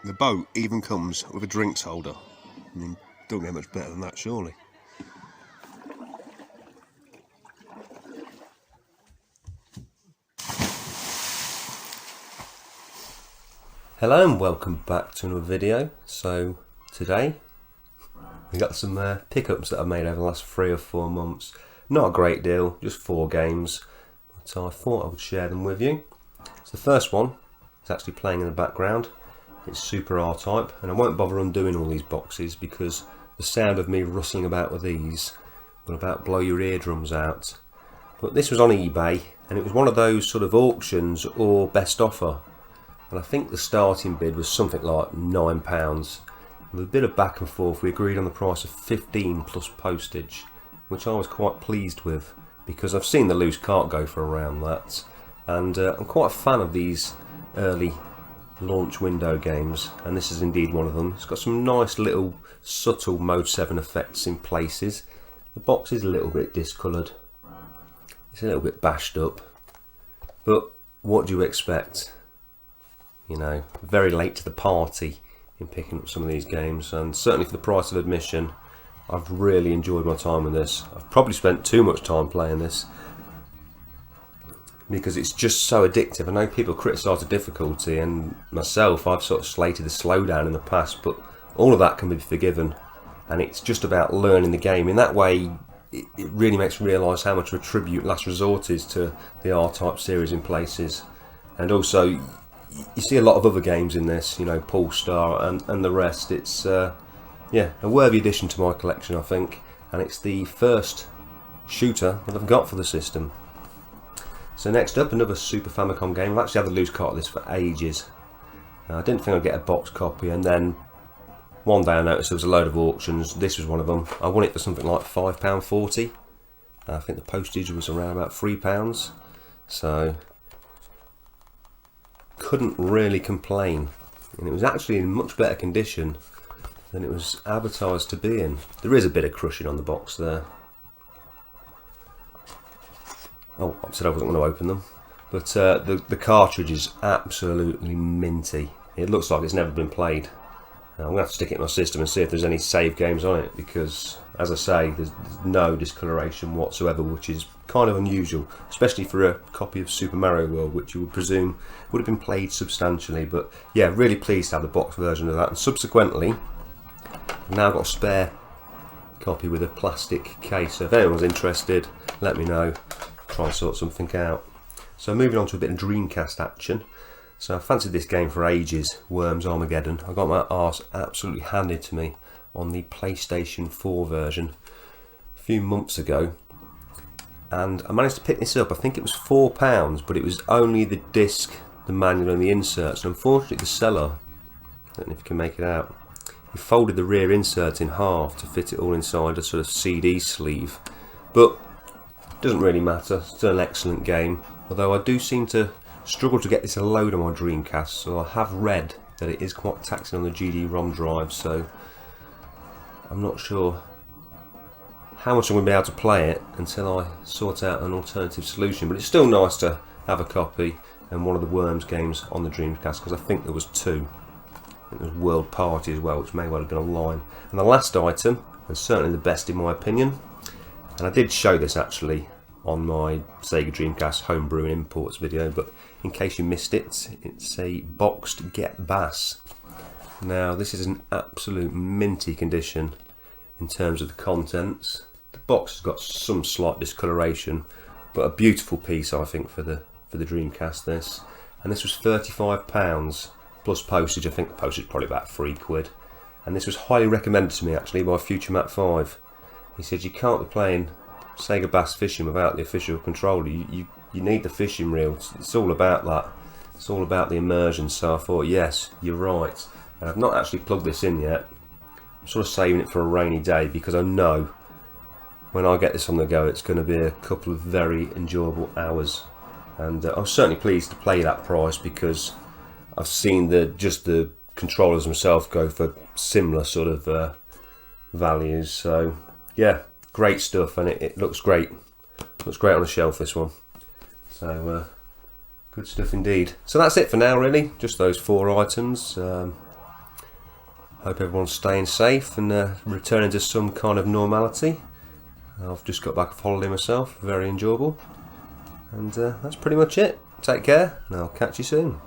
The boat even comes with a drinks holder. I mean, don't get much better than that, surely. Hello and welcome back to another video. So today we got some pickups that I've made over the last 3 or 4 months. Not a great deal, just 4 games, but I thought I would share them with you. So the first one is actually playing in the background. It's super RType, and I won't bother undoing all these boxes because the sound of me rustling about with these will about blow your eardrums out. But this was on eBay, and it was one of those sort of auctions or best offer. And I think the starting bid was something like £9. With a bit of back and forth, we agreed on the price of 15 plus postage, which I was quite pleased with because I've seen the loose cart go for around that. And I'm quite a fan of these early launch window games, and this is indeed one of them. It's got some nice little subtle Mode 7 effects in places. The box is a little bit discoloured. It's a little bit bashed up. But what do you expect? You know, very late to the party in picking up some of these games, and certainly for the price of admission, I've really enjoyed my time with this. I've probably spent too much time playing this because it's just so addictive. I know people criticise the difficulty, and myself, I've sort of slated the slowdown in the past, but all of that can be forgiven, and it's just about learning the game. In that way, it really makes me realise how much of a tribute Last Resort is to the RType series in places. And also, you see a lot of other games in this, you know, Polestar and the rest. It's yeah, a worthy addition to my collection, I think, and it's the first shooter that I've got for the system. So next up, another Super Famicom game. I've actually had the loose cart of this for ages. I didn't think I'd get a box copy, and then one day I noticed there was a load of auctions. This was one of them. I won it for something like £5.40. I think the postage was around about £3. So couldn't really complain, and it was actually in much better condition than it was advertised to be in. There is a bit of crushing on the box there. Oh, I said I wasn't going to open them, but the cartridge is absolutely minty. It looks like it's never been played. I'm going to have to stick it in my system and see if there's any save games on it, because, as I say, there's no discoloration whatsoever, which is kind of unusual, especially for a copy of Super Mario World, which you would presume would have been played substantially. But yeah, really pleased to have the box version of that, and subsequently I've now got a spare copy with a plastic case, so if anyone's interested, let me know. Try and sort something out. So moving on to a bit of Dreamcast action. So I fancied this game for ages, Worms Armageddon. I got my arse absolutely handed to me on the PlayStation 4 version a few months ago, and I managed to pick this up. I think it was £4, but it was only the disc, the manual and the inserts, and unfortunately the seller, I don't know if you can make it out, he folded the rear insert in half to fit it all inside a sort of CD sleeve. But doesn't really matter, still an excellent game, although I do seem to struggle to get this a load on my Dreamcast, so I have read that it is quite taxing on the GD-ROM drive, so I'm not sure how much I'm going to be able to play it until I sort out an alternative solution. But it's still nice to have a copy and one of the Worms games on the Dreamcast, because I think there was 2. I think there was World Party as well, which may well have been online. And the last item, and certainly the best in my opinion, and I did show this actually on my Sega Dreamcast homebrew and imports video, but in case you missed it, it's a boxed Get Bass. Now this is an absolute minty condition in terms of the contents. The box has got some slight discoloration, but a beautiful piece, I think, for the Dreamcast this. And this was £35 plus postage. I think the postage is probably about £3. And this was highly recommended to me actually by Future Matt 5. He said you can't be playing Sega Bass Fishing without the official controller. You need the fishing reel. It's all about that. It's all about the immersion. So I thought, yes, you're right. And I've not actually plugged this in yet. I'm sort of saving it for a rainy day, because I know when I get this on the go, it's going to be a couple of very enjoyable hours. And I was certainly pleased to pay that price, because I've seen just the controllers themselves go for similar sort of values. So yeah, great stuff, and it looks great. Looks great on the shelf, this one. So good stuff indeed. So that's it for now, really. Just those 4 items. Hope everyone's staying safe and returning to some kind of normality. I've just got back off holiday myself, very enjoyable. And that's pretty much it. Take care, and I'll catch you soon.